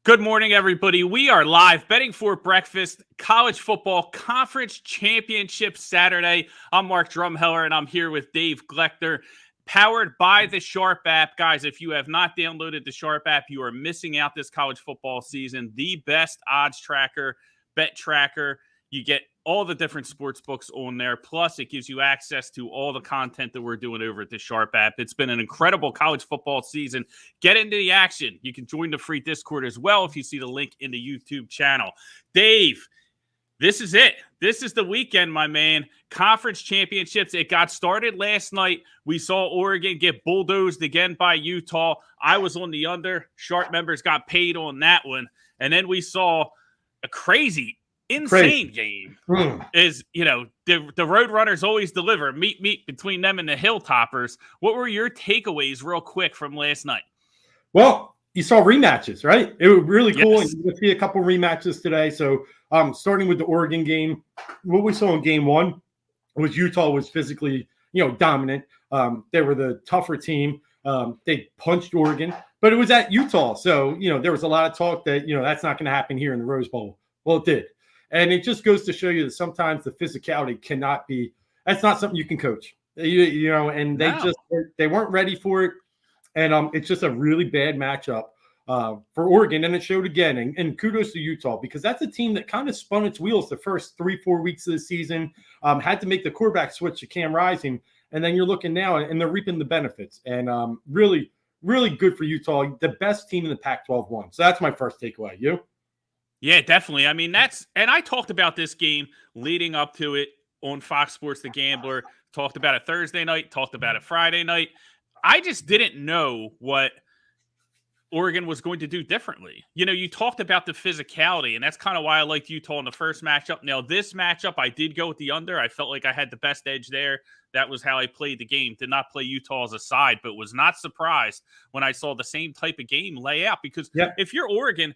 Good morning, everybody. We are live betting for breakfast, college football conference championship Saturday. I'm Mark Drumheller, and I'm here with Dave Gleckner, powered by the Sharp app. Guys, if you have not downloaded the Sharp app, you are missing out this college football season. The best odds tracker, bet tracker. You get all the different sports books on there. Plus, it gives you access to all the content that we're doing over at the Sharp app. It's been an incredible college football season. Get into the action. You can join the free Discord as well if you see the link in the YouTube channel. Dave, this is it. This is the weekend, my man. Conference championships. It got started last night. We saw Oregon get bulldozed again by Utah. I was on the under. Sharp members got paid on that one. And then we saw a insane game. Is, the Roadrunners always deliver. Meet between them and the Hilltoppers. What were your takeaways real quick from last night? Well, you saw rematches, right? It was really cool. Yes. And you see a couple rematches today. So starting with the Oregon game, what we saw in game one was Utah was physically, dominant. They were the tougher team. They punched Oregon, but it was at Utah. So, there was a lot of talk that, that's not going to happen here in the Rose Bowl. Well, it did. And it just goes to show you that sometimes the physicality that's not something you can coach, and they weren't ready for it. And it's just a really bad matchup for Oregon. And it showed again. And kudos to Utah, because that's a team that kind of spun its wheels the first 3-4 weeks of the season, had to make the quarterback switch to Cam Rising. And then you're looking now and they're reaping the benefits. And really, really good for Utah. The best team in the Pac-12 won. So that's my first takeaway. You? Yeah, definitely. I mean, and I talked about this game leading up to it on Fox Sports The Gambler, talked about it Thursday night, talked about it Friday night. I just didn't know what Oregon was going to do differently. You talked about the physicality, and that's kind of why I liked Utah in the first matchup. Now, this matchup, I did go with the under. I felt like I had the best edge there. That was how I played the game. Did not play Utah as a side, but was not surprised when I saw the same type of game lay out. Because if you're Oregon,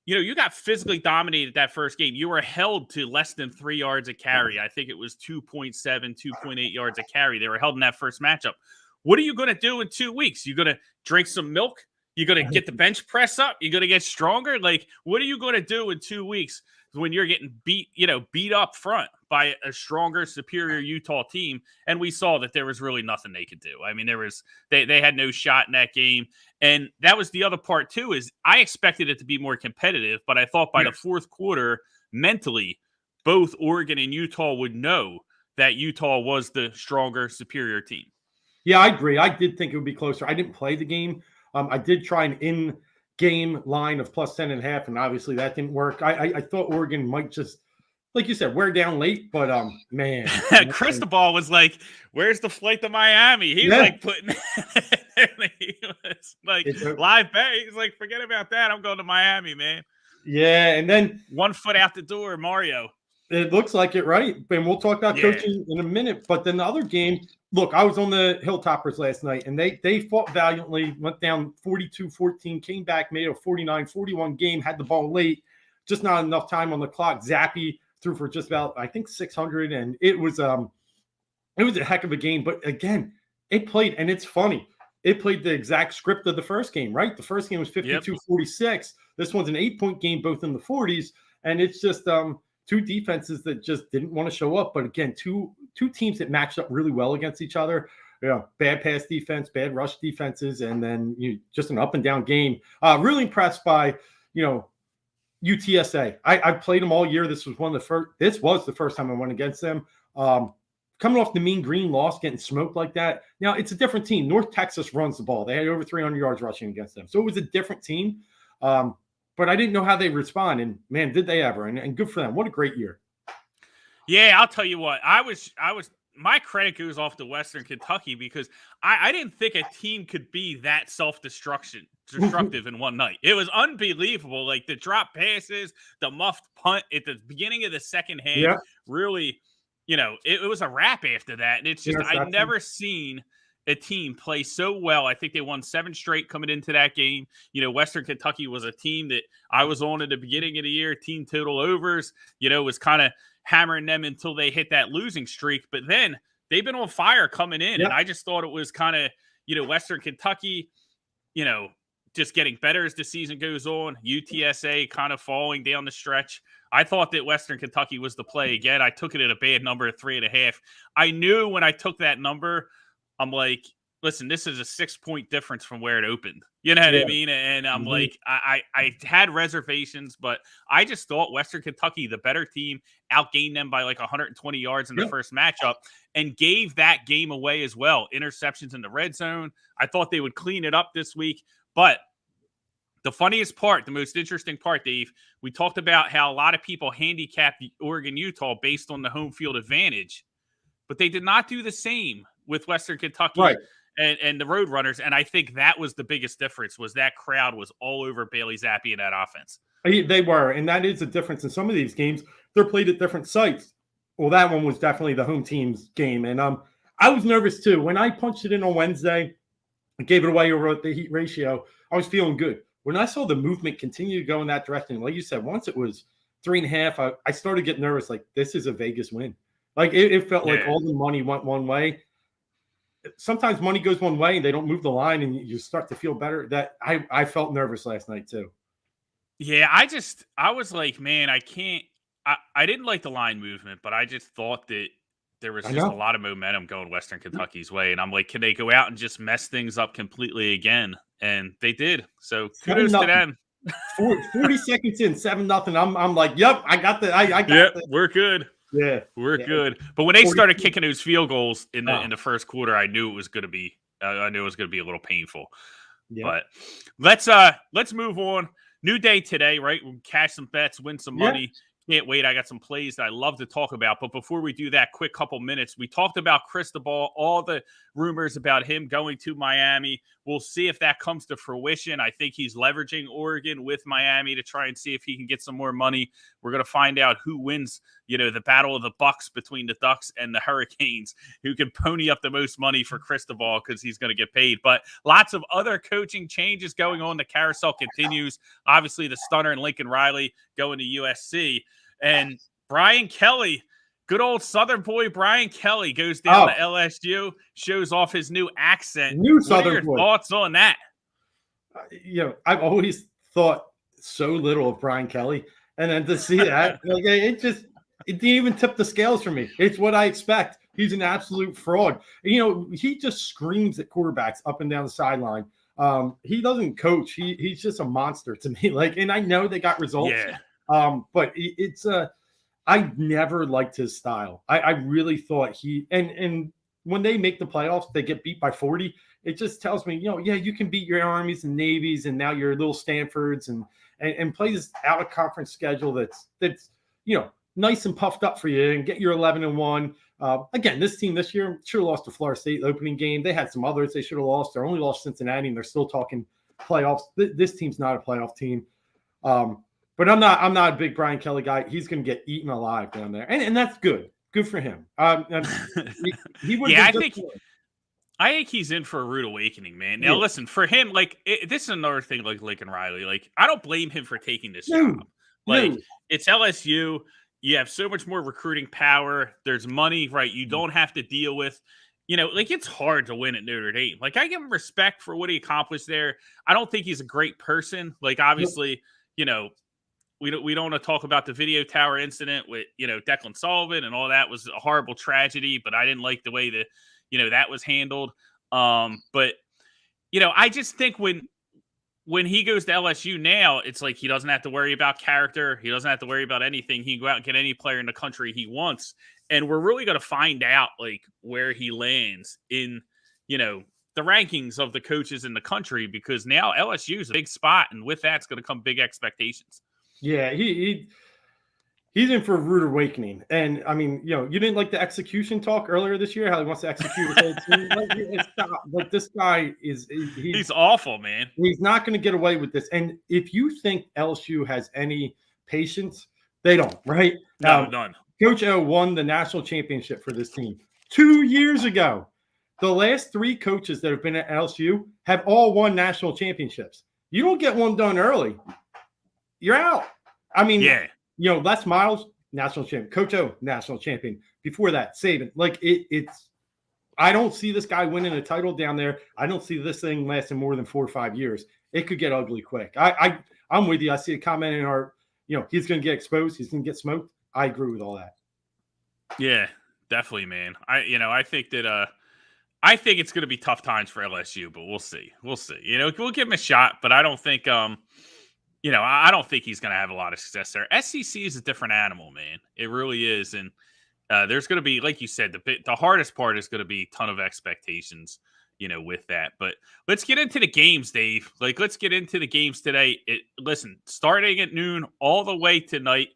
you got physically dominated that first game. You were held to less than 3 yards a carry. I think it was 2.7, 2.8 yards a carry. They were held in that first matchup. What are you going to do in 2 weeks? You're going to drink some milk? You're going to get the bench press up? You're going to get stronger? Like, what are you going to do in 2 weeks when you're getting beat up front by a stronger, superior Utah team? And we saw that there was really nothing they could do. I mean, they had no shot in that game. And that was the other part too, is I expected it to be more competitive, but I thought by the fourth quarter, mentally, both Oregon and Utah would know that Utah was the stronger, superior team. Yeah, I agree. I did think it would be closer. I didn't play the game. I did try an in-game line of plus 10.5, and obviously that didn't work. I thought Oregon might just, like you said, wear down late, but man. Cristobal was like, where's the flight to Miami? He was like putting he was like live bet. He's like, forget about that. I'm going to Miami, man. Yeah, and then 1 foot out the door, Mario. It looks like it, right? And we'll talk about coaching in a minute. But then the other game, look, I was on the Hilltoppers last night, and they fought valiantly, went down 42-14, came back, made a 49-41 game, had the ball late, just not enough time on the clock. Zappy threw for just about, I think, 600, and it was a heck of a game. But again, it played, and it's funny, it played the exact script of the first game, right? The first game was 52-46. This one's an 8-point game, both in the 40s, and it's just two defenses that just didn't want to show up. But again, two teams that matched up really well against each other. Bad pass defense, bad rush defenses, and then just an up and down game. Really impressed by UTSA. I played them all year. This was the first time I went against them. Coming off the Mean Green loss, getting smoked like that. Now it's a different team. North Texas runs the ball. They had over 300 yards rushing against them, so it was a different team. But I didn't know how they respond, and man, did they ever! And good for them. What a great year. Yeah, I'll tell you what. My credit goes off to Western Kentucky, because I didn't think a team could be that self-destructive in one night. It was unbelievable. Like the drop passes, the muffed punt at the beginning of the second half. Really, it was a wrap after that. And it's just I've never seen a team play so well. I think they won 7 straight coming into that game. Western Kentucky was a team that I was on at the beginning of the year. Team total overs, was kind of hammering them until they hit that losing streak. But then they've been on fire coming in. And I just thought it was kind of, Western Kentucky, just getting better as the season goes on. UTSA kind of falling down the stretch. I thought that Western Kentucky was the play again. I took it at a bad number at 3.5. I knew when I took that number, I'm like, listen, this is a 6-point difference from where it opened. You know what I mean? And I'm like, I had reservations, but I just thought Western Kentucky, the better team, outgained them by like 120 yards in the first matchup and gave that game away as well. Interceptions in the red zone. I thought they would clean it up this week. But the funniest part, the most interesting part, Dave, we talked about how a lot of people handicapped Oregon-Utah based on the home field advantage, but they did not do the same with Western Kentucky and the Roadrunners. And I think that was the biggest difference, was that crowd was all over Bailey Zappi in that offense. They were, and that is a difference in some of these games. They're played at different sites. Well, that one was definitely the home team's game. And I was nervous too. When I punched it in on Wednesday and gave it away over the heat ratio, I was feeling good. When I saw the movement continue to go in that direction, like you said, once it was 3.5, I started getting nervous. Like, this is a Vegas win. Like, it felt like all the money went one way. Sometimes money goes one way and they don't move the line and you start to feel better. That I felt nervous last night too. Yeah, I was like, man, I didn't like the line movement, but I just thought that there was just a lot of momentum going Western Kentucky's way. And I'm like, can they go out and just mess things up completely again? And they did. So kudos to them. 40 seconds in, 7-0. I'm like, yep, I got the I got this. We're good. Yeah. We're good. But when they started kicking those field goals in the first quarter, I knew it was gonna be a little painful. Yeah. But let's move on. New day today, right? We'll cash some bets, win some money. Can't wait. I got some plays that I love to talk about. But before we do that, quick couple minutes. We talked about Cristobal, all the rumors about him going to Miami. We'll see if that comes to fruition. I think he's leveraging Oregon with Miami to try and see if he can get some more money. We're going to find out who wins, the battle of the Bucks between the Ducks and the Hurricanes, who can pony up the most money for Cristobal because he's going to get paid. But lots of other coaching changes going on. The carousel continues. Obviously, the stunner and Lincoln Riley going to USC. And Brian Kelly, good old Southern boy Brian Kelly, goes down to LSU, shows off his new accent. What are your thoughts on that? I've always thought so little of Brian Kelly. And then to see that, it didn't even tip the scales for me. It's what I expect. He's an absolute fraud. He just screams at quarterbacks up and down the sideline. He doesn't coach. He's just a monster to me. And I know they got results. Yeah. But I never liked his style. I really thought and when they make the playoffs, they get beat by 40. It just tells me, you can beat your Armies and Navies and now your little Stanfords and play this out of conference schedule that's nice and puffed up for you and get your 11-1. Again, this team this year should have lost to Florida State the opening game. They had some others they should have lost. They only lost Cincinnati and they're still talking playoffs. This team's not a playoff team. But I'm not a big Brian Kelly guy. He's going to get eaten alive down there, and that's good. Good for him. He would. Yeah, I think he's in for a rude awakening, man. Now, listen, for him, this is another thing. Like Lincoln Riley, I don't blame him for taking this job. It's LSU. You have so much more recruiting power. There's money, right? You don't have to deal with. It's hard to win at Notre Dame. I give him respect for what he accomplished there. I don't think he's a great person. Obviously, we don't want to talk about the video tower incident with, Declan Sullivan and all that was a horrible tragedy, but I didn't like the way that, that was handled. But I just think when he goes to LSU now, it's like he doesn't have to worry about character. He doesn't have to worry about anything. He can go out and get any player in the country he wants. And we're really going to find out where he lands in, the rankings of the coaches in the country, because now LSU is a big spot. And with that, it's going to come big expectations. Yeah, he's in for a rude awakening. And I mean, you didn't like the execution talk earlier this year, how he wants to execute his whole team. This guy he's awful, man. He's not going to get away with this. And if you think LSU has any patience, they don't, right? No, none. Coach O won the national championship for this team 2 years ago. The last 3 coaches that have been at LSU have all won national championships. You don't get one done early, you're out. I mean, Les Miles, national champion. Coach O, national champion. Before that, Saban. It's I don't see this guy winning a title down there. I don't see this thing lasting more than 4 or 5 years. it could get ugly quick. I'm with you. I see a comment in our, he's going to get exposed. He's going to get smoked. I agree with all that. Yeah, definitely, man. I think that I think it's going to be tough times for LSU, but we'll see. We'll see. We'll give him a shot, but I don't think I don't think he's going to have a lot of success there. SEC is a different animal, man. It really is, and there's going to be, like you said, the hardest part is going to be a ton of expectations, with that. But let's get into the games, Dave. Let's get into the games today. Listen, starting at noon all the way tonight,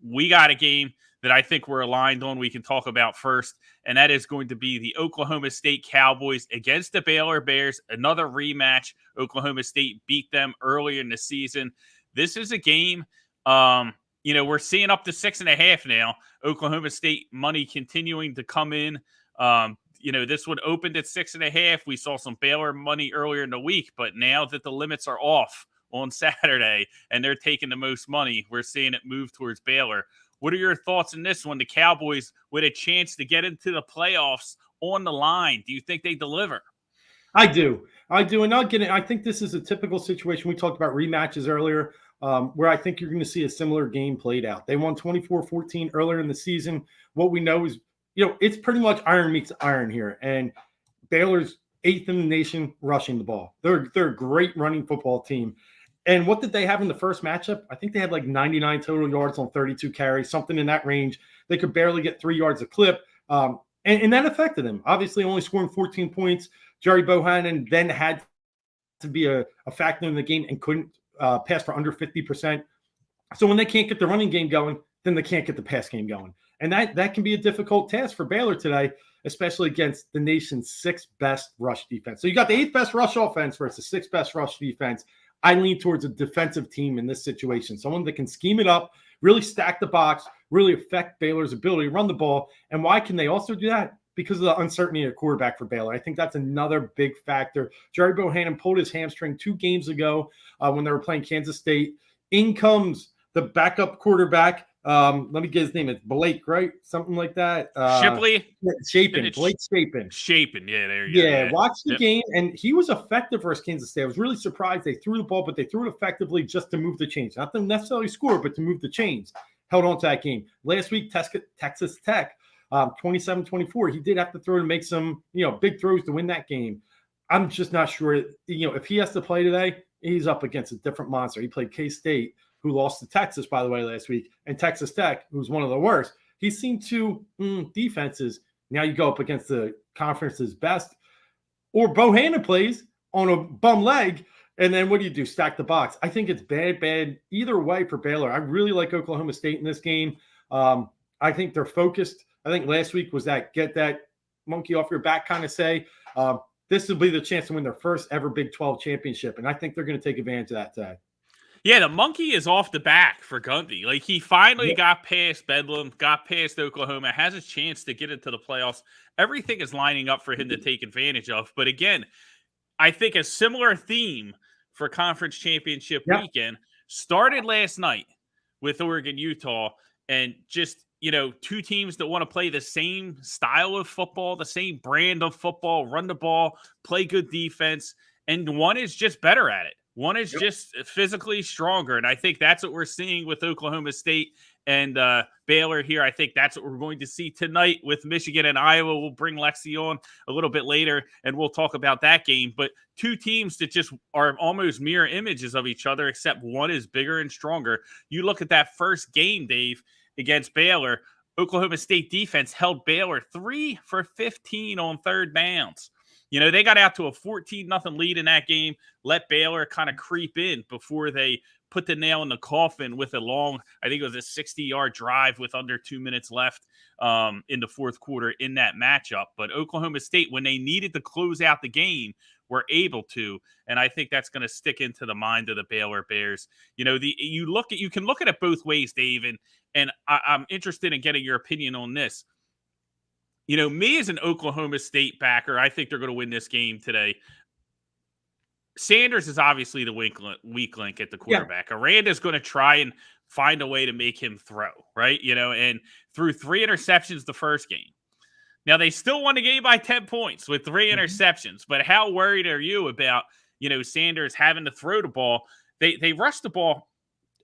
we got a game that I think we're aligned on. We can talk about first, and that is going to be the Oklahoma State Cowboys against the Baylor Bears. Another rematch. Oklahoma State beat them earlier in the season. This is a game. We're seeing up to 6.5 now. Oklahoma State money continuing to come in. This one opened at 6.5. We saw some Baylor money earlier in the week, but now that the limits are off on Saturday and they're taking the most money, we're seeing it move towards Baylor. What are your thoughts on this one? The Cowboys with a chance to get into the playoffs on the line. Do you think they deliver? I do. And I think this is a typical situation. We talked about rematches earlier, where I think you're going to see a similar game played out. They won 24-14 earlier in the season. What we know is, it's pretty much iron meets iron here. And Baylor's 8th in the nation rushing the ball. They're a great running football team. And what did they have in the first matchup? I think they had like 99 total yards on 32 carries, something in that range. They could barely get 3 yards a clip. And that affected them. Obviously, only scoring 14 points. Jerry Bohannon then had to be a factor in the game and couldn't pass for under 50%. So when they can't get the running game going, then they can't get the pass game going. And that can be a difficult task for Baylor today, especially against the nation's 6th best rush defense. So you got the 8th best rush offense versus 6th best rush defense. I lean towards a defensive team in this situation, someone that can scheme it up, really stack the box, really affect Baylor's ability to run the ball. And why can they also do that? Because of the uncertainty at quarterback for Baylor. I think that's another big factor. Jerry Bohannon pulled his hamstring 2 games ago when they were playing Kansas State. In comes the backup quarterback. Let me get his name. It's Blake, right? Something like that. Shipley? Chapin. Blake Chapin. Chapin, yeah, there you go. Yeah, watch the game, and he was effective versus Kansas State. I was really surprised they threw the ball, but they threw it effectively just to move the chains. Not to necessarily score, but to move the chains. Held on to that game. Last week, Texas Tech, 27-24. He did have to throw to make some, big throws to win that game. I'm just not sure, if he has to play today, he's up against a different monster. He played K-State, who lost to Texas, by the way, last week, and Texas Tech, who's one of the worst. He's seen 2 defenses. Now you go up against the conference's best. Or Bohannon plays on a bum leg, and then what do? Stack the box. I think it's bad either way for Baylor. I really like Oklahoma State in this game. I think they're focused. I think last week was that get that monkey off your back kind of say. This will be the chance to win their first ever Big 12 championship, and I think they're going to take advantage of that today. Yeah, the monkey is off the back for Gundy. He finally got past Bedlam, got past Oklahoma, has a chance to get into the playoffs. Everything is lining up for him to take advantage of. But again, I think a similar theme for conference championship weekend started last night with Oregon, Utah, and just, 2 teams that want to play the same style of football, the same brand of football, run the ball, play good defense, and one is just better at it. One is just physically stronger, and I think that's what we're seeing with Oklahoma State and Baylor here. I think that's what we're going to see tonight with Michigan and Iowa. We'll bring Lexi on a little bit later, and we'll talk about that game. But 2 teams that just are almost mirror images of each other, except one is bigger and stronger. You look at that first game, Dave, against Baylor, Oklahoma State defense held Baylor 3 for 15 on 3rd downs. They got out to a 14-0 lead in that game, let Baylor kind of creep in before they put the nail in the coffin with a long, I think it was a 60-yard drive with under 2 minutes left in the 4th quarter in that matchup. But Oklahoma State, when they needed to close out the game, were able to, and I think that's going to stick into the mind of the Baylor Bears. You can look at it both ways, Dave, and I'm interested in getting your opinion on this. Me as an Oklahoma State backer, I think they're going to win this game today. Sanders is obviously the weak link at the quarterback. Aranda's going to try and find a way to make him throw, right? And threw 3 interceptions the first game. Now, they still won the game by 10 points with 3 interceptions, but how worried are you about Sanders having to throw the ball. They rushed the ball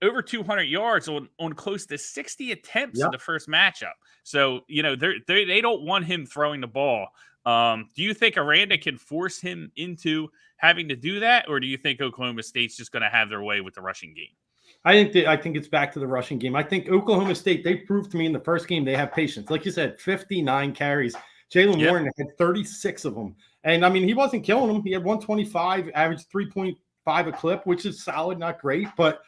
over 200 yards on close to 60 attempts in the first matchup. So, they don't want him throwing the ball. Do you think Aranda can force him into having to do that? Or do you think Oklahoma State's just going to have their way with the rushing game? I think it's back to the rushing game. I think Oklahoma State, they proved to me in the first game they have patience. Like you said, 59 carries. Jalen Warren had 36 of them. And, I mean, he wasn't killing them. He had 125, averaged 3.5 a clip, which is solid, not great. But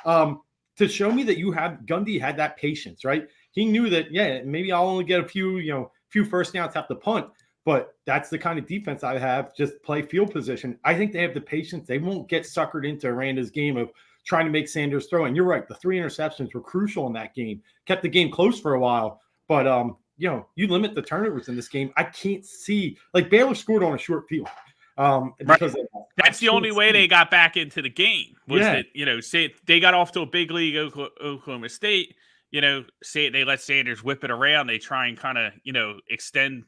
to show me that Gundy had that patience, right? He knew that, maybe I'll only get a few first downs at the punt. But that's the kind of defense I have, just play field position. I think they have the patience. They won't get suckered into Aranda's game of trying to make Sanders throw. And you're right, the 3 interceptions were crucial in that game. Kept the game close for a while. But, you limit the turnovers in this game. I can't see – like Baylor scored on a short field. Because that's the only way they got back into the game was that, say they got off to a big lead Oklahoma State, say they let Sanders whip it around. They try and kind of, extend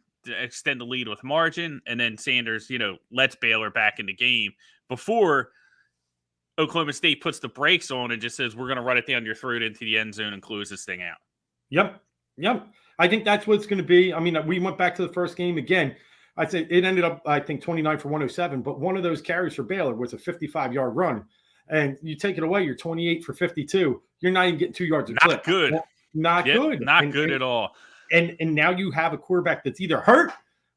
the lead with margin. And then Sanders, lets Baylor back in the game before Oklahoma State puts the brakes on and just says, we're going to run it down your throat into the end zone and close this thing out. Yep. I think that's what it's going to be. I mean, we went back to the first game again. I'd say it ended up, I think, 29 for 107, but one of those carries for Baylor was a 55-yard run. And you take it away, you're 28 for 52. You're not even getting 2 yards of clip. Good. Not good. Not good at all. And now you have a quarterback that's either hurt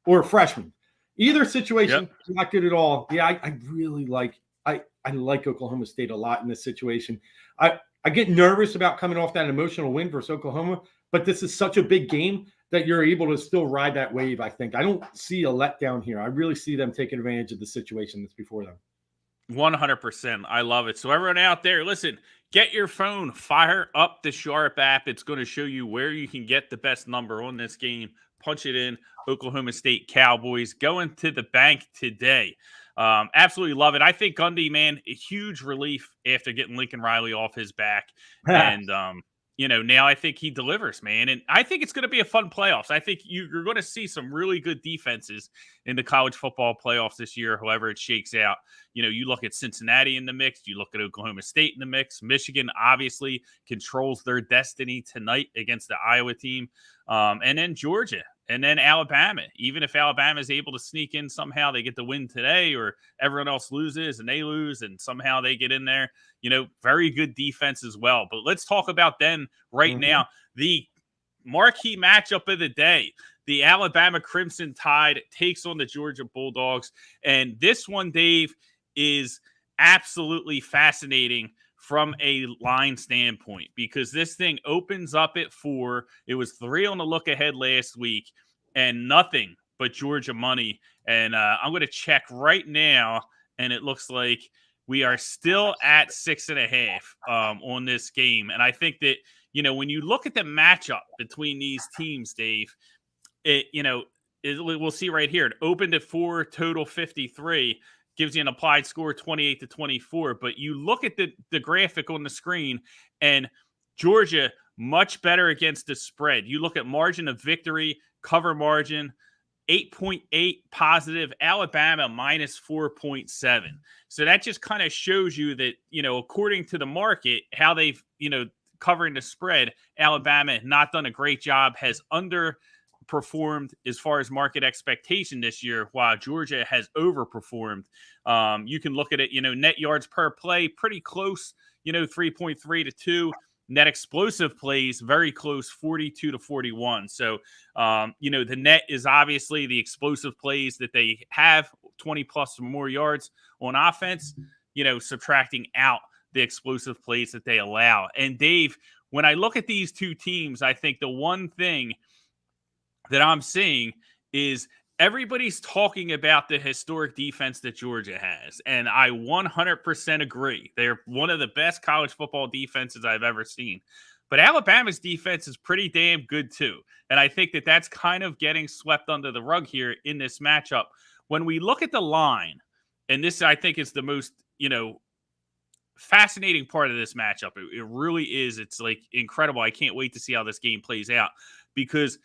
or a freshman. Either situation, not good at all. Yeah, I really like I like Oklahoma State a lot in this situation. I get nervous about coming off that emotional win versus Oklahoma, but this is such a big game that you're able to still ride that wave, I think. I don't see a letdown here. I really see them taking advantage of the situation that's before them. 100%. I love it. So everyone out there, listen, get your phone, fire up the Sharp app. It's going to show you where you can get the best number on this game. Punch it in. Oklahoma State Cowboys going to the bank today. Absolutely love it. I think Gundy, man, a huge relief after getting Lincoln Riley off his back. And, now I think he delivers, man. And I think it's going to be a fun playoffs. I think you're going to see some really good defenses in the college football playoffs this year, however it shakes out. You look at Cincinnati in the mix. You look at Oklahoma State in the mix. Michigan obviously controls their destiny tonight against the Iowa team. And then Georgia. And then Alabama. Even if Alabama is able to sneak in somehow, they get the win today, or everyone else loses and they lose, and somehow they get in there. Very good defense as well. But let's talk about then right now. The marquee matchup of the day. The Alabama Crimson Tide takes on the Georgia Bulldogs. And this one, Dave, is absolutely fascinating from a line standpoint, because this thing opens up at 4. It was 3 on the look ahead last week and nothing but Georgia money. And I'm going to check right now, and it looks like we are still at 6.5 on this game. And I think that, when you look at the matchup between these teams, Dave, we'll see right here. It opened at 4, total 53. Gives you an applied score 28-24. But you look at the graphic on the screen, and Georgia much better against the spread. You look at margin of victory, cover margin, 8.8 positive. Alabama minus 4.7. So that just kind of shows you that, according to the market, how they've, covering the spread, Alabama not done a great job, has underperformed as far as market expectation this year, while Georgia has overperformed. You can look at it, net yards per play, pretty close, 3.3 to 2. Net explosive plays, very close, 42 to 41. So, the net is obviously the explosive plays that they have, 20 plus or more yards on offense, subtracting out the explosive plays that they allow. And Dave, when I look at these two teams, I think the one thing that I'm seeing is everybody's talking about the historic defense that Georgia has. And I 100% agree. They're one of the best college football defenses I've ever seen. But Alabama's defense is pretty damn good too. And I think that that's kind of getting swept under the rug here in this matchup. When we look at the line, and this I think is the most, fascinating part of this matchup. It really is. It's like incredible. I can't wait to see how this game plays out, because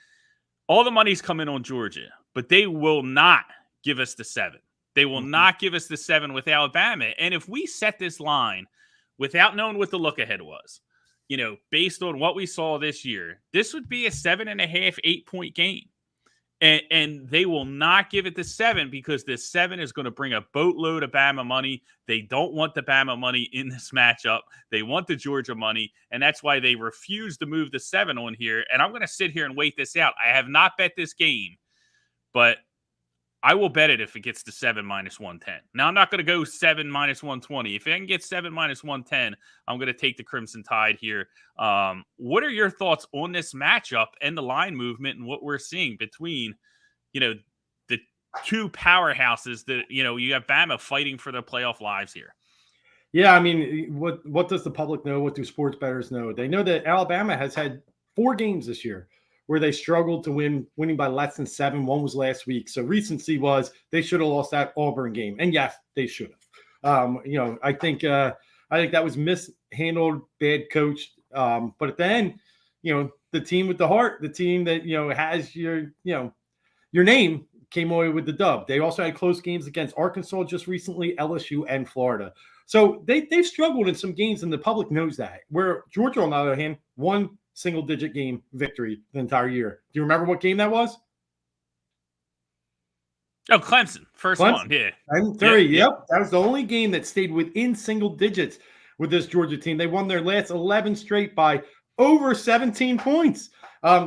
all the money's coming on Georgia, but they will not give us the 7. They will not give us the 7 with Alabama. And if we set this line without knowing what the look ahead was, based on what we saw this year, this would be a 7.5, 8-point game. And they will not give it the 7 because this 7 is going to bring a boatload of Bama money. They don't want the Bama money in this matchup. They want the Georgia money, and that's why they refuse to move the 7 on here. And I'm going to sit here and wait this out. I have not bet this game, but I will bet it if it gets to 7 minus 110. Now, I'm not going to go 7 minus 120. If I can get 7 minus 110, I'm going to take the Crimson Tide here. What are your thoughts on this matchup and the line movement and what we're seeing between, the two powerhouses that, you have Bama fighting for their playoff lives here? Yeah, I mean, what does the public know? What do sports bettors know? They know that Alabama has had 4 games this year where they struggled to winning by less than 7. One was last week. So recency was they should have lost that Auburn game. And yes, they should have. I think that was mishandled, bad coached. But at the end, the team with the heart, the team that, has your name came away with the dub. They also had close games against Arkansas just recently, LSU, and Florida. So they've struggled in some games, and the public knows that. Where Georgia, on the other hand, won single-digit game victory the entire year. Do you remember what game that was? Oh, Clemson. First one, yeah. 10-3, yep. That was the only game that stayed within single digits with this Georgia team. They won their last 11 straight by over 17 points.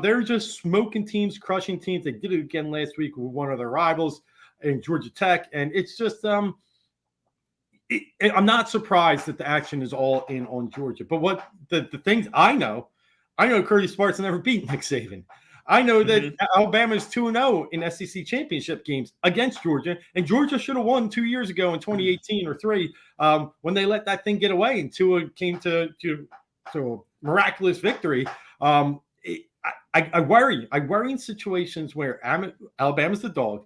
They're just smoking teams, crushing teams. They did it again last week with one of their rivals in Georgia Tech. And it's just I'm not surprised that the action is all in on Georgia. But what the things I know Curtis Smart's never beat Nick Saban. I know that Alabama's 2-0 in SEC championship games against Georgia, and Georgia should have won 2 years ago in 2018 or 3 when they let that thing get away and Tua came to a miraculous victory. I worry in situations where Alabama's the dog.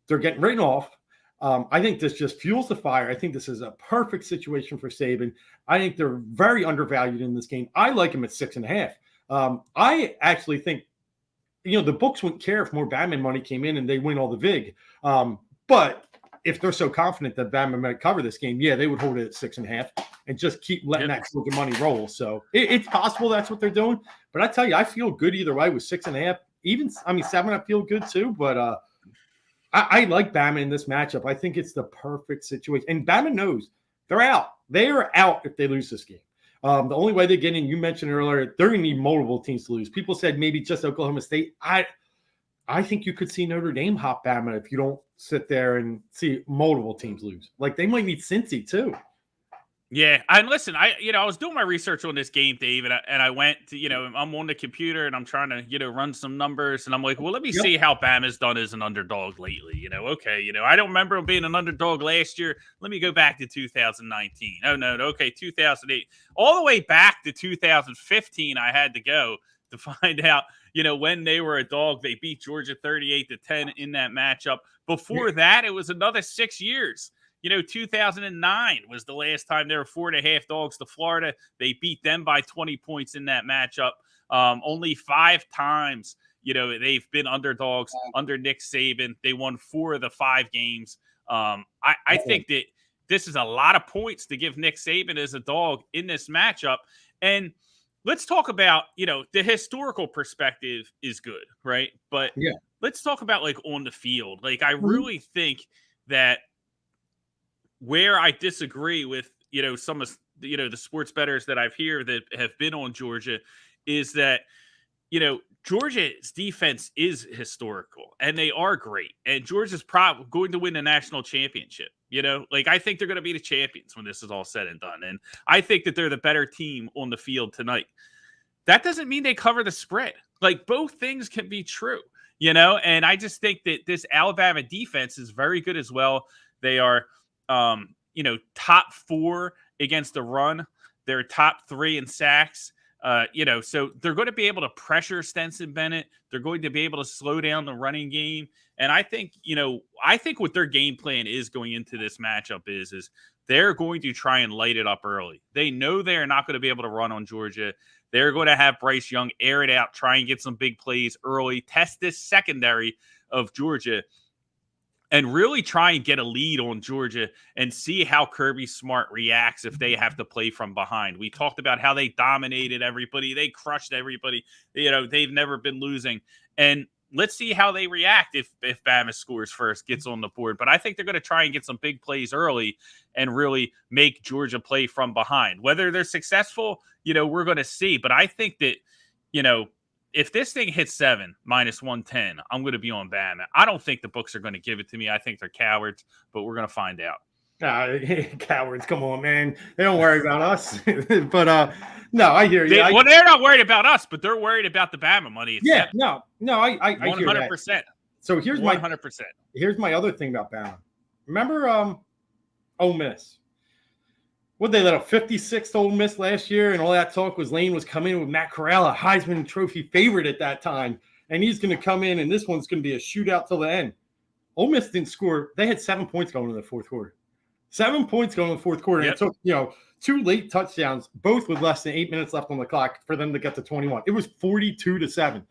They're getting written off. I think this just fuels the fire. I think this is a perfect situation for Saban. I think they're very undervalued in this game. I like them at 6.5. I actually think, the books wouldn't care if more Bama money came in and they win all the VIG. But if they're so confident that Bama might cover this game, yeah, they would hold it at 6.5 and just keep letting that Georgia money roll. So it's possible that's what they're doing. But I tell you, I feel good either way with 6.5. 7, I feel good too. But I like Bama in this matchup. I think it's the perfect situation. And Bama knows they're out. They are out if they lose this game. The only way they get in, you mentioned earlier, they're going to need multiple teams to lose. People said maybe just Oklahoma State. I think you could see Notre Dame hop Bama if you don't sit there and see multiple teams lose. Like they might need Cincy too. Yeah, and listen, I was doing my research on this game, Dave, and I went to, I'm on the computer and I'm trying to, run some numbers, and I'm like, well, let me see how Bama's done as an underdog lately. Okay, I don't remember him being an underdog last year. Let me go back to 2019. Oh no, okay, 2008, all the way back to 2015. I had to go to find out, when they were a dog. They beat Georgia 38-10 in that matchup. Before that, it was another 6 years. 2009 was the last time they were 4.5 dogs to Florida. They beat them by 20 points in that matchup. Only 5 times, they've been underdogs under Nick Saban. They won 4 of the 5 games. I think that this is a lot of points to give Nick Saban as a dog in this matchup. And let's talk about, the historical perspective is good, right? But let's talk about like on the field. Like I really think that where I disagree with, some of, the sports bettors that I've heard that have been on Georgia is that, Georgia's defense is historical and they are great. And Georgia's probably going to win the national championship. I think they're going to be the champions when this is all said and done. And I think that they're the better team on the field tonight. That doesn't mean they cover the spread. Like both things can be true, and I just think that this Alabama defense is very good as well. They are, top 4 against the run. They're top 3 in sacks. So they're going to be able to pressure Stetson Bennett. They're going to be able to slow down the running game. And I think, what their game plan is going into this matchup is they're going to try and light it up early. They know they're not going to be able to run on Georgia. They're going to have Bryce Young air it out, try and get some big plays early, test this secondary of Georgia. and really try and get a lead on Georgia and see how Kirby Smart reacts if they have to play from behind. We talked about how they dominated everybody. They crushed everybody. They've never been losing. And let's see how they react if Bama scores first, gets on the board. But I think they're going to try and get some big plays early and really make Georgia play from behind. Whether they're successful, we're going to see. But I think that, if this thing hits 7 minus 110, I'm going to be on Bama. I don't think the books are going to give it to me. I think they're cowards, but we're going to find out. Cowards, come on, man. They don't worry about us. But no, I hear you. They're not worried about us, but they're worried about the Bama money. Yeah, no, I 100%. So here's 100%. Here's my other thing about Bama. Remember, Ole Miss. What, they let a 56th Ole Miss last year, and all that talk was Lane was coming in with Matt Corral, a Heisman Trophy favorite at that time, and he's going to come in, and this one's going to be a shootout till the end. Ole Miss didn't score. They had 7 points going in the fourth quarter. 7 points going in the fourth quarter, and it took 2 late touchdowns, both with less than 8 minutes left on the clock for them to get to 21. It was 42-7.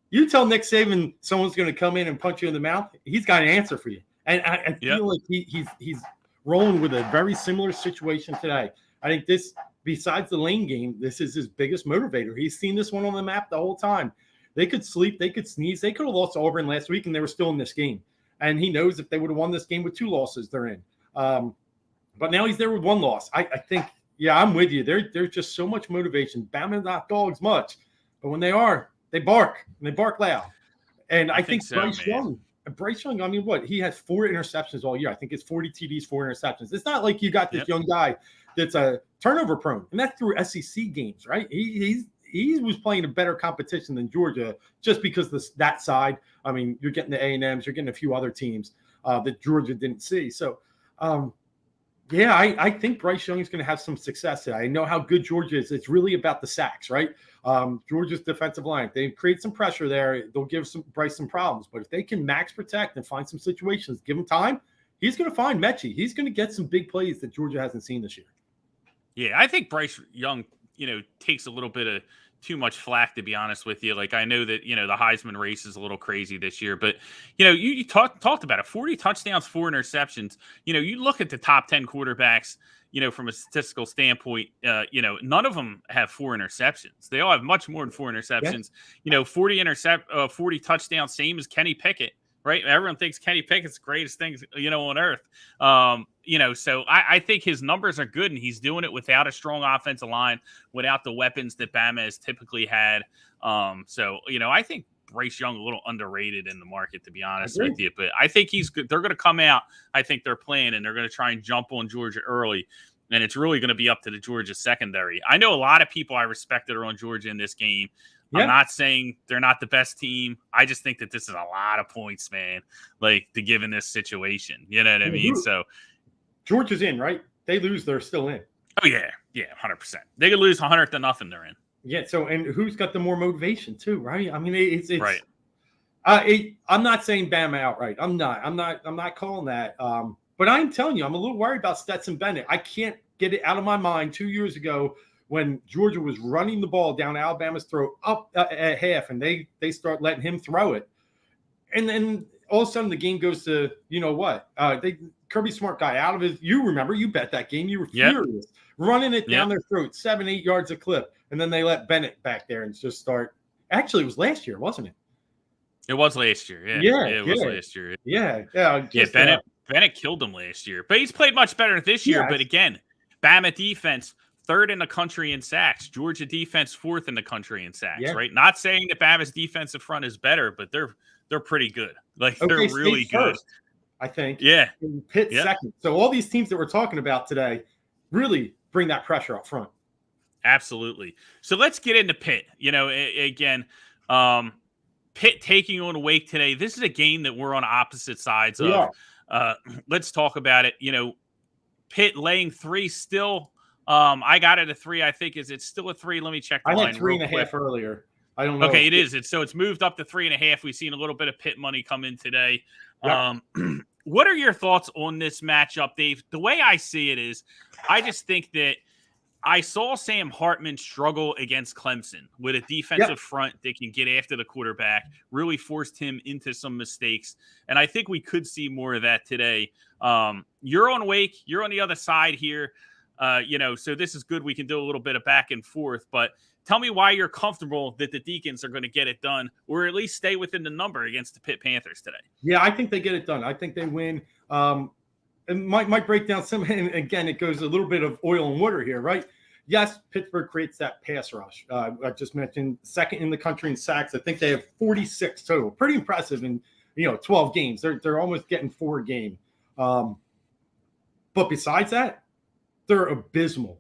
You tell Nick Saban someone's going to come in and punch you in the mouth, he's got an answer for you, and I feel like he's rolling with a very similar situation today. I think this, besides the Lane game, this is his biggest motivator. He's seen this one on the map the whole time. They could sleep, they could sneeze, they could have lost to Auburn last week, and they were still in this game. And he knows if they would have won this game with 2 losses, they're in. But now he's there with 1 loss. I think, I'm with you. There's just so much motivation. Bama's not dogs much, but when they are, they bark, and they bark loud. And I think so, Bryce Young, I mean, what? He has 4 interceptions all year. I think it's 40 TDs, 4 interceptions. It's not like you got this young guy that's a turnover prone, and that's through SEC games, right? He was playing a better competition than Georgia just because that side. I mean, you're getting the A&Ms, you're getting a few other teams that Georgia didn't see. So, I think Bryce Young is going to have some success today. I know how good Georgia is. It's really about the sacks, right? Georgia's defensive line, they create some pressure there. They'll give Bryce some problems. But if they can max protect and find some situations, give him time, he's going to find Mechie. He's going to get some big plays that Georgia hasn't seen this year. Yeah, I think Bryce Young, takes a little bit of too much flack, to be honest with you. Like, I know that, the Heisman race is a little crazy this year, but, you talked about it, 40 touchdowns, 4 interceptions. You look at the top 10 quarterbacks, from a statistical standpoint, none of them have 4 interceptions. They all have much more than 4 interceptions. Yeah. 40 touchdowns, same as Kenny Pickett, right? Everyone thinks Kenny Pickett's the greatest thing, on earth. So I think his numbers are good, and he's doing it without a strong offensive line, without the weapons that Bama has typically had. I think Bryce Young a little underrated in the market, to be honest with you. But I think he's good. They're going to come out. I think they're playing, and they're going to try and jump on Georgia early. And it's really going to be up to the Georgia secondary. I know a lot of people I respected are on Georgia in this game. Yeah. I'm not saying they're not the best team. I just think that this is a lot of points, man, like, to give in this situation. You know what I mean? So Georgia's in, right? They lose, they're still in. Oh, yeah. Yeah, 100%. They could lose 100-0, they're in. Yeah, so, and who's got the more motivation too, right? I mean, it's right. I'm not saying Bama outright. I'm not calling that. But I'm telling you, I'm a little worried about Stetson Bennett. I can't get it out of my mind 2 years ago when Georgia was running the ball down Alabama's throat up at half, and they start letting him throw it. And then all of a sudden the game goes to, Kirby Smart guy out of his, you remember, you bet that game. You were furious. Running it down their throat, 7-8 yards a clip. And then they let Bennett back there and just start. Actually, it was last year, wasn't it? It was last year. Yeah. It was last year. Bennett killed him last year. But he's played much better this year. But again, Bama defense, 3rd in the country in sacks. Georgia defense, 4th in the country in sacks, right? Not saying that Bama's defensive front is better, but they're pretty good. Like, they're really good. First, I think. Yeah. And Pitt second. So all these teams that we're talking about today really bring that pressure up front. Absolutely. So let's get into Pitt. Again, Pitt taking on Wake today. This is a game that we're on opposite sides of. Let's talk about it. Pitt laying 3 still. I got it a 3. I think it's still a 3. Let me check the line. I had 3.5 earlier. I don't know. Okay, it is. It's moved up to 3.5. We've seen a little bit of Pitt money come in today. Yep. What are your thoughts on this matchup, Dave? The way I see it is, I just think that I saw Sam Hartman struggle against Clemson with a defensive front that can get after the quarterback, really forced him into some mistakes. And I think we could see more of that today. You're on Wake. You're on the other side here. So this is good. We can do a little bit of back and forth. But tell me why you're comfortable that the Deacons are going to get it done or at least stay within the number against the Pitt Panthers today. Yeah, I think they get it done. I think they win. And might break down some, and again, it goes a little bit of oil and water here, right? Yes, Pittsburgh creates that pass rush. I just mentioned second in the country in sacks. I think they have 46 total. Pretty impressive in 12 games. They're almost getting 4 a game. But besides that, they're abysmal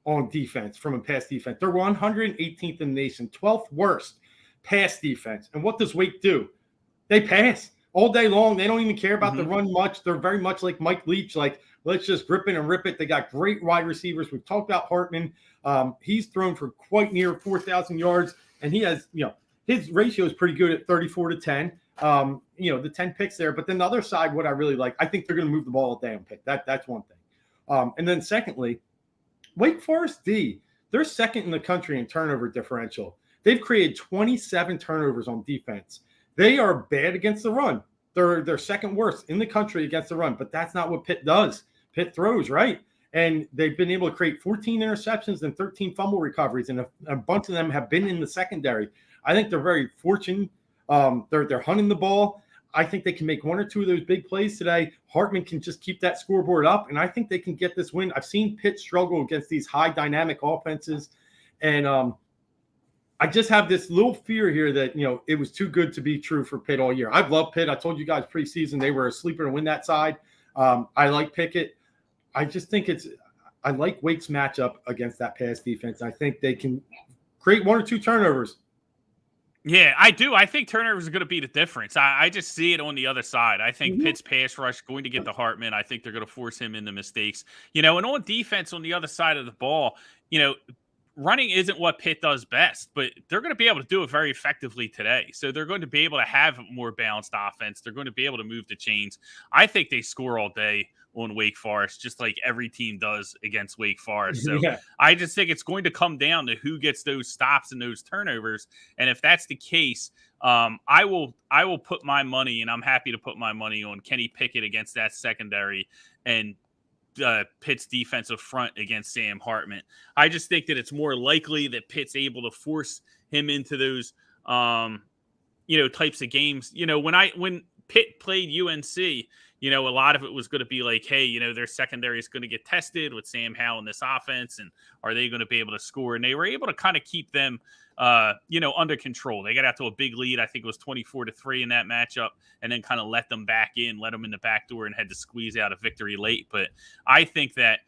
on defense from a pass defense. They're 118th in the nation, 12th worst pass defense. And what does Wake do? They pass all day long. They don't even care about the run much. They're very much like Mike Leach, like, let's just rip it and rip it. They got great wide receivers. We've talked about Hartman. He's thrown for quite near 4,000 yards, and he has, his ratio is pretty good at 34-10. The 10 picks there. But then the other side, what I really like, I think they're going to move the ball down pick. That's one thing. And then secondly, Wake Forest D, they're second in the country in turnover differential. They've created 27 turnovers on defense. They are bad against the run. They're second worst in the country against the run, but that's not what Pitt does. Pitt throws, right? And they've been able to create 14 interceptions and 13 fumble recoveries, and a bunch of them have been in the secondary. I think they're very fortunate. They're hunting the ball. I think they can make 1 or 2 of those big plays today. Hartman can just keep that scoreboard up, and I think they can get this win. I've seen Pitt struggle against these high dynamic offenses, and I just have this little fear here that, it was too good to be true for Pitt all year. I've loved Pitt. I told you guys preseason they were a sleeper to win that side. I like Pickett. I just think I like Wake's matchup against that pass defense. I think they can create 1 or 2 turnovers. Yeah, I do. I think turnovers are going to be the difference. I just see it on the other side. I think Pitt's pass rush going to get the Hartman. I think they're going to force him into mistakes. And on defense on the other side of the ball, running isn't what Pitt does best, but they're going to be able to do it very effectively today. So they're going to be able to have a more balanced offense. They're going to be able to move the chains. I think they score all day on Wake Forest, just like every team does against Wake Forest. So I just think it's going to come down to who gets those stops and those turnovers. And if that's the case, I will put my money, and I'm happy to put my money on Kenny Pickett against that secondary and Pitt's defensive front against Sam Hartman. I just think that it's more likely that Pitt's able to force him into those, types of games. When Pitt played UNC, a lot of it was going to be like, hey, their secondary is going to get tested with Sam Howell in this offense, and are they going to be able to score? And they were able to kind of keep them, under control. They got out to a big lead. I think it was 24-3 in that matchup, and then kind of let them back in, let them in the back door, and had to squeeze out a victory late. But I think that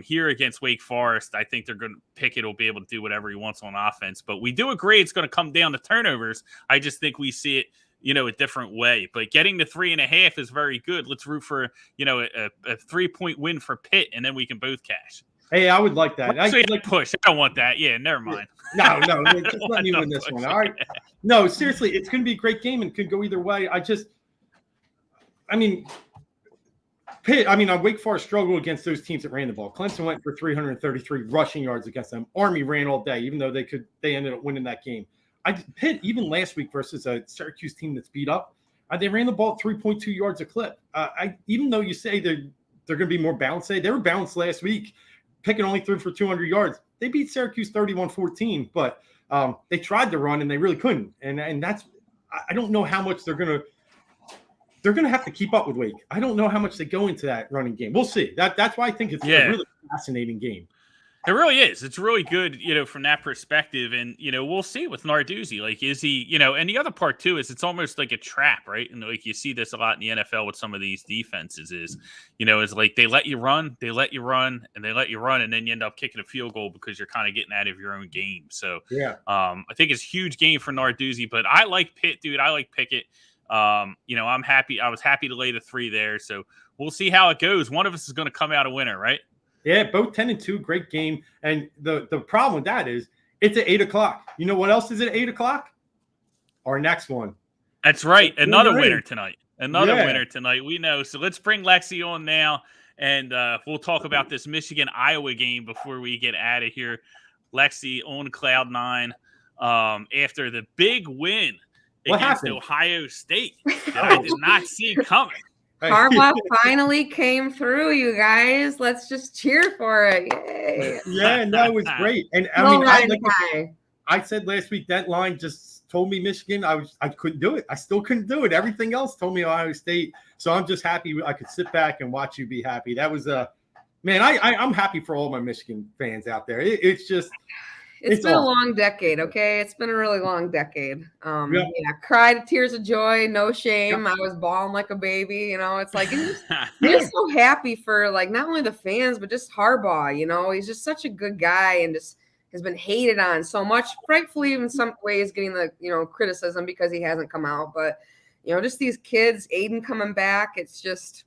here against Wake Forest, I think they're going to Pickett will be able to do whatever he wants on offense. But we do agree it's going to come down to turnovers. I just think we see it a different way. But getting the 3.5 is very good. Let's root for, a 3-point win for Pitt, and then we can both cash. Hey, I would like that. I like push. I don't want that. Yeah, never mind. No, just let me win this one. All right. No, seriously, it's going to be a great game and could go either way. Wake Forest struggled against those teams that ran the ball. Clemson went for 333 rushing yards against them. Army ran all day, even though they ended up winning that game. Pitt, even last week versus a Syracuse team that's beat up, they ran the ball at 3.2 yards a clip. Even though you say they're going to be more balanced today, they were balanced last week. Pickett only threw for 200 yards. They beat Syracuse 31-14, but they tried to run and they really couldn't. And that's I don't know how much they're going to have to keep up with Wake. I don't know how much they go into that running game. We'll see. That's why I think it's a really fascinating game. It really is. It's really good, from that perspective. And, we'll see with Narduzzi. Like, is he, and the other part, too, is it's almost like a trap, right? And, like, you see this a lot in the NFL with some of these defenses is, it's like they let you run, and then you end up kicking a field goal because you're kind of getting out of your own game. So, I think it's a huge game for Narduzzi. But I like Pitt, dude. I like Pickett. I'm happy. I was happy to lay the 3 there. So, we'll see how it goes. One of us is going to come out a winner, right? Yeah, both 10-2, great game. And the problem with that is it's at 8:00. You know what else is at 8:00? Our next one. That's right. Another winner tonight. Another winner tonight. We know. So let's bring Lexi on now. And we'll talk about this Michigan-Iowa game before we get out of here. Lexi on cloud nine after the big win against Ohio State that I did not see coming. Harbaugh finally came through, you guys. Let's just cheer for it. Yay. Yeah, no, it was great. And I said last week that line just told me Michigan. I couldn't do it. I still couldn't do it. Everything else told me Ohio State. So I'm just happy I could sit back and watch you be happy. That was man, I'm happy for all my Michigan fans out there. It's been a long decade, okay? It's been a really long decade. Yeah, cried tears of joy, no shame. I was bawling like a baby, it's like you're just so happy for like not only the fans, but just Harbaugh, he's just such a good guy and just has been hated on so much, rightfully in some ways getting the, criticism because he hasn't come out. But, just these kids, Aiden coming back, it's just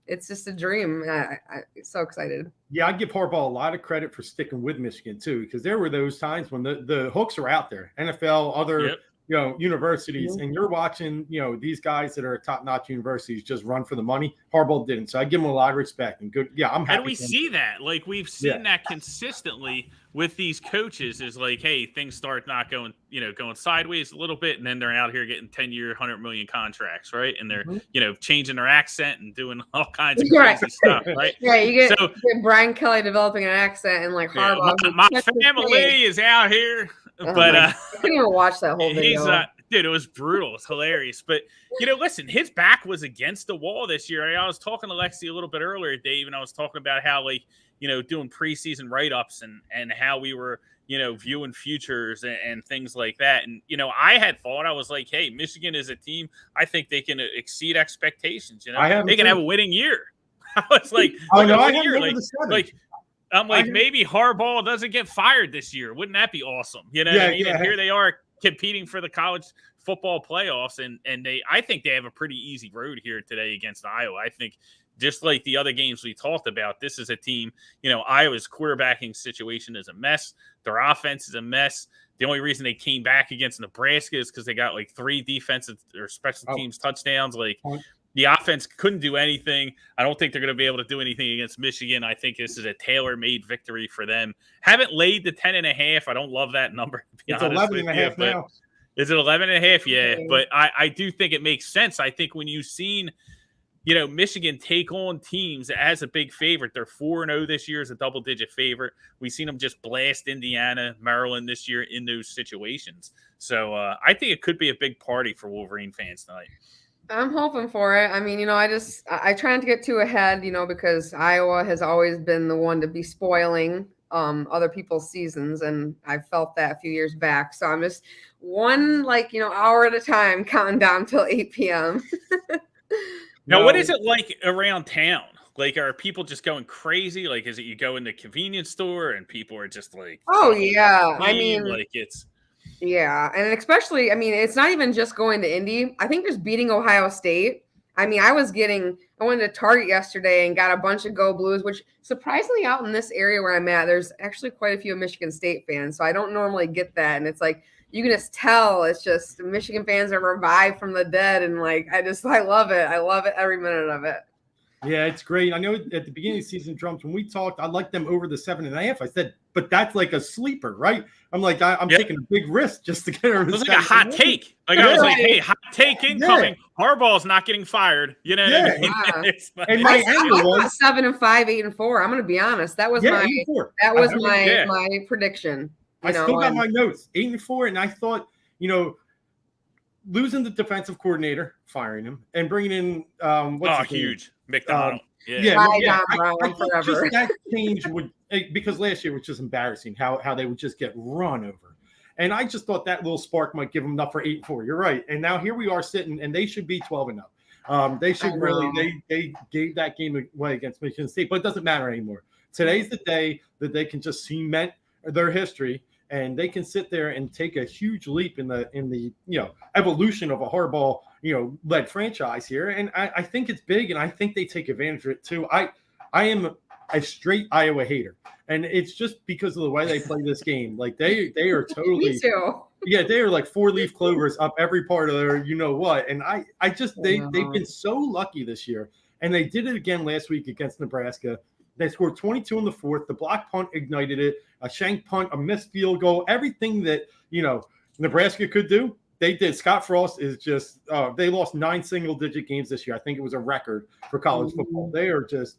a dream. I'm so excited. Yeah, I give Harbaugh a lot of credit for sticking with Michigan too, because there were those times when the hooks are out there, NFL, other universities, and you're watching these guys that are top-notch universities just run for the money. Harbaugh didn't, so I give him a lot of respect and good. Yeah, I'm happy. And we see that, like we've seen that consistently with these coaches. Is like, hey, things start not going sideways a little bit, and then they're out here getting 10-year, $100 million contracts, right? And they're changing their accent and doing all kinds of crazy stuff, right? Yeah, you get Brian Kelly developing an accent and like Harbaugh. My family is out here. But I couldn't even watch that whole video. Dude, it was brutal. It's hilarious. But listen, his back was against the wall this year. I was talking to Lexi a little bit earlier, Dave, and I was talking about how doing preseason write-ups and how we were viewing futures and things like that. And I had thought, I was like, hey, Michigan is a team. I think they can exceed expectations. They can have a winning year. I was like, I'm like, maybe Harbaugh doesn't get fired this year. Wouldn't that be awesome? And here they are competing for the college football playoffs, and I think they have a pretty easy road here today against Iowa. I think just like the other games we talked about, this is a team, Iowa's quarterbacking situation is a mess. Their offense is a mess. The only reason they came back against Nebraska is because they got like 3 defensive or special teams touchdowns. Like, the offense couldn't do anything. I don't think they're going to be able to do anything against Michigan. I think this is a tailor-made victory for them. Haven't laid the 10.5. I don't love that number, to be honest with you. 11.5 now. Is it 11.5? Yeah, but I do think it makes sense. I think when you've seen, Michigan take on teams as a big favorite, they're 4-0 this year as a double-digit favorite. We've seen them just blast Indiana, Maryland this year in those situations. So I think it could be a big party for Wolverine fans tonight. I'm hoping for it. I mean, I try not to get too ahead, because Iowa has always been the one to be spoiling other people's seasons, and I felt that a few years back. So I'm just one hour at a time, counting down till 8 p.m. Now, what is it like around town? Like, are people just going crazy? Like, is it you go in the convenience store and people are just like, oh yeah, I mean, like it's. Yeah, and especially, it's not even just going to Indy. I think just beating Ohio State. I went to Target yesterday and got a bunch of Go Blues, which surprisingly out in this area where I'm at, there's actually quite a few Michigan State fans. So I don't normally get that. And it's like, you can just tell it's just Michigan fans are revived from the dead. And like, I love it. I love it every minute of it. Yeah, it's great. I know at the beginning of the season, Drums, when we talked, I liked them over the 7.5. I said, but that's like a sleeper, right? I'm like, I'm taking a big risk just to get her. It was like a hot take. Like I was like, hey, hot take incoming. Yeah. Harbaugh's not getting fired. What I mean? Like, and my anger was 7-5, 8-4. I'm going to be honest. That was my prediction. I still got my notes, 8-4, and I thought, losing the defensive coordinator, firing him, and bringing in huge McDonald. That change would, because last year was just embarrassing how they would just get run over, and I just thought that little spark might give them enough for 8-4. You're right, and now here we are sitting, and they should be 12-0. They should really they gave that game away against Michigan State, but it doesn't matter anymore. Today's the day that they can just cement their history. And they can sit there and take a huge leap in the evolution of a Harbaugh led franchise here, and I think it's big, and I think they take advantage of it too. I am a straight Iowa hater, and it's just because of the way they play this game. Like they are totally Me too. Yeah, they are like 4-leaf clovers up every part of their and I just they've been so lucky this year And they did it again last week against Nebraska. They scored 22 in the fourth. The block punt ignited it. A shank punt, a missed field goal, everything that, Nebraska could do, they did. Scott Frost is just they lost 9 single-digit games this year. I think it was a record for college football. They are just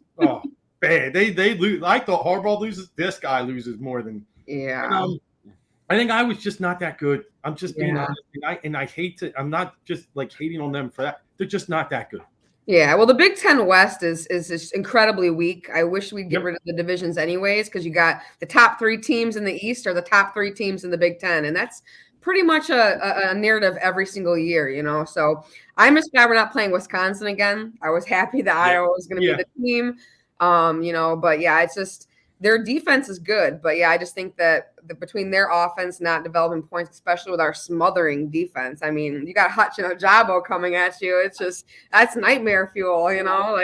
bad. They lose. I thought Harbaugh loses. This guy loses more than I think I was just not that good. I'm just being honest. And I hate to. I'm not just like hating on them for that. They're just not that good. Yeah, well, the Big Ten West is just incredibly weak. I wish we'd get rid of the divisions anyways, because you got the top 3 teams in the East or the top 3 teams in the Big Ten, and that's pretty much a narrative every single year, So I'm just glad we're not playing Wisconsin again. I was happy that Iowa was going to be the team, But yeah, it's just their defense is good, but yeah, I just think that between their offense not developing points, especially with our smothering defense, I mean, you got Hutch and Ojabo coming at you. It's just that's nightmare fuel,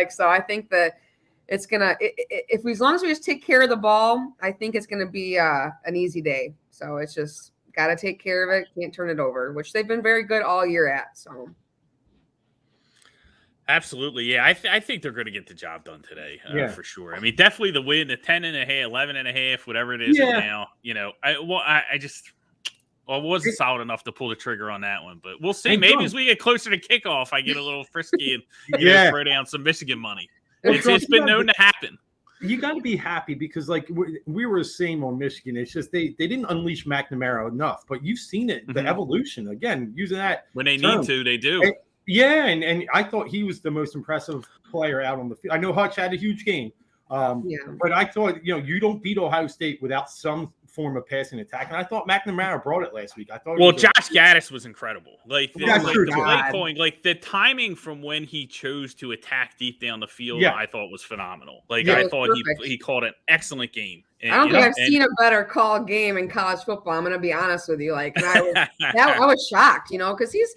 So I think that it's gonna if we as long as we just take care of the ball, I think it's gonna be an easy day. So it's just got to take care of it, can't turn it over, which they've been very good all year at. So. Absolutely. Yeah. I think they're going to get the job done today for sure. I mean, definitely the win, the 10.5, 11.5, whatever it is now, I wasn't solid enough to pull the trigger on that one, but we'll see. Maybe as we get closer to kickoff, I get a little frisky and throw down some Michigan money. It's been known to happen. You got to be happy because, like, we were the same on Michigan. It's just they didn't unleash McNamara enough, but you've seen it, the evolution. Again, using that. When they need to, they do. And I thought he was the most impressive player out on the field. I know Hutch had a huge game, but I thought, you don't beat Ohio State without some form of passing attack. And I thought McNamara brought it last week. I thought. Well, Josh Gaddis was incredible. Like the play calling, like the timing from when he chose to attack deep down the field, I thought was phenomenal. Like I thought he called an excellent game. And, I don't think I've seen a better call game in college football. I'm going to be honest with you. Like I was shocked, because he's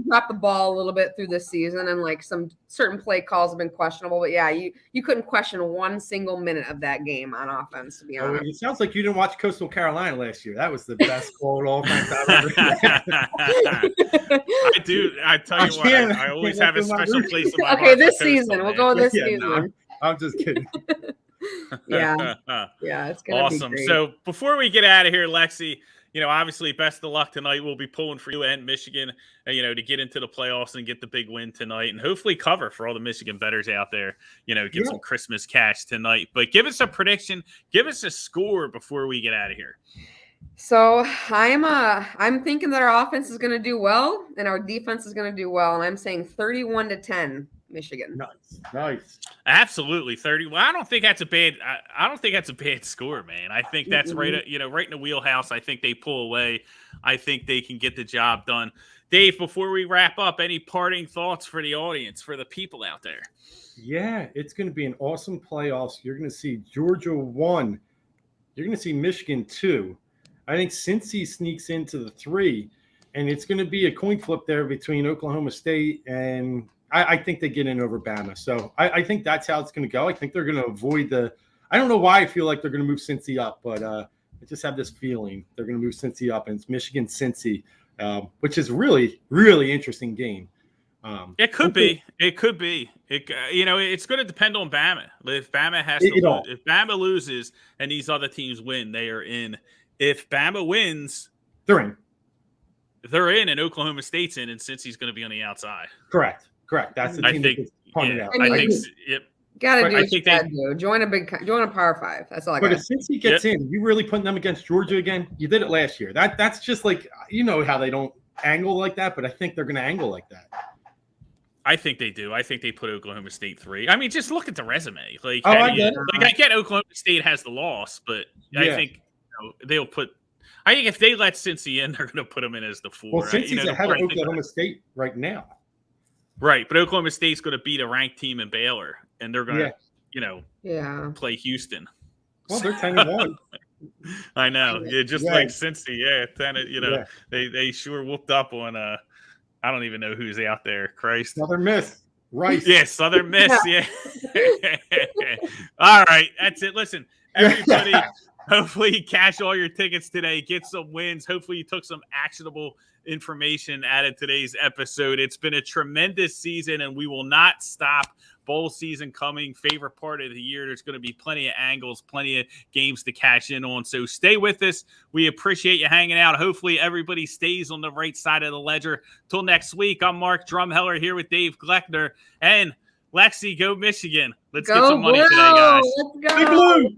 dropped the ball a little bit through this season, and like some certain play calls have been questionable. But yeah, you couldn't question one single minute of that game on offense. To be honest, it sounds like you didn't watch Coastal Carolina last year. That was the best call offense I've ever. I do. I tell you what, I always have a special place in my heart. Okay, this season we'll go this season. No, I'm just kidding. Yeah, it's gonna awesome. Be great. So before we get out of here, Lexi, obviously best of luck tonight. We'll be pulling for you and Michigan, to get into the playoffs and get the big win tonight, and hopefully cover for all the Michigan betters out there. Get some Christmas cash tonight. But give us a prediction, give us a score before we get out of here. So I'm thinking that our offense is going to do well and our defense is going to do well, and I'm saying 31-10. Michigan. Nice. Absolutely. 30. Well, I don't think that's a bad score, man. I think that's right in the wheelhouse. I think they pull away. I think they can get the job done. Dave, before we wrap up, any parting thoughts for the audience, for the people out there? Yeah, it's going to be an awesome playoffs. You're going to see Georgia 1. You're going to see Michigan 2. I think Cincy sneaks into the 3, and it's going to be a coin flip there between Oklahoma State and I think they get in over Bama. So I think that's how it's going to go. I think they're going to avoid I don't know why I feel like they're going to move Cincy up, but I just have this feeling they're going to move Cincy up, and it's Michigan-Cincy, which is really, really interesting game. It could be. It could be. It's going to depend on Bama. If Bama if Bama loses and these other teams win, they are in. If Bama wins, they're in. They're in, and Oklahoma State's in, and Cincy's going to be on the outside. Correct. That's the team that gets punted out. I think gotta do what you gotta do. Join a Power 5. That's all I got. But if Cincy gets in, you really putting them against Georgia again? You did it last year. That's just like how they don't angle like that, but I think they're going to angle like that. I think they do. I think they put Oklahoma State 3. I mean, just look at the resume. Like, I get it. I get Oklahoma State has the loss, but I think they'll put. I think if they let Cincy in, they're going to put them in as the 4. Well, Cincy's ahead of Oklahoma State right now. Right, but Oklahoma State's going to beat a ranked team in Baylor, and they're going to, play Houston. Well, they're 10-1. I know, like Cincy, 10. They sure whooped up on. I don't even know who's out there. Christ, Southern Miss, Rice. Yeah, Southern Miss. Yeah. All right, that's it. Listen, everybody. Hopefully you cash all your tickets today, get some wins. Hopefully you took some actionable information out of today's episode. It's been a tremendous season, and we will not stop bowl season coming, favorite part of the year. There's going to be plenty of angles, plenty of games to cash in on. So stay with us. We appreciate you hanging out. Hopefully everybody stays on the right side of the ledger. Till next week, I'm Mark Drumheller here with Dave Gleckner. And Lexi, go Michigan. Let's get some money today, guys. Let's go.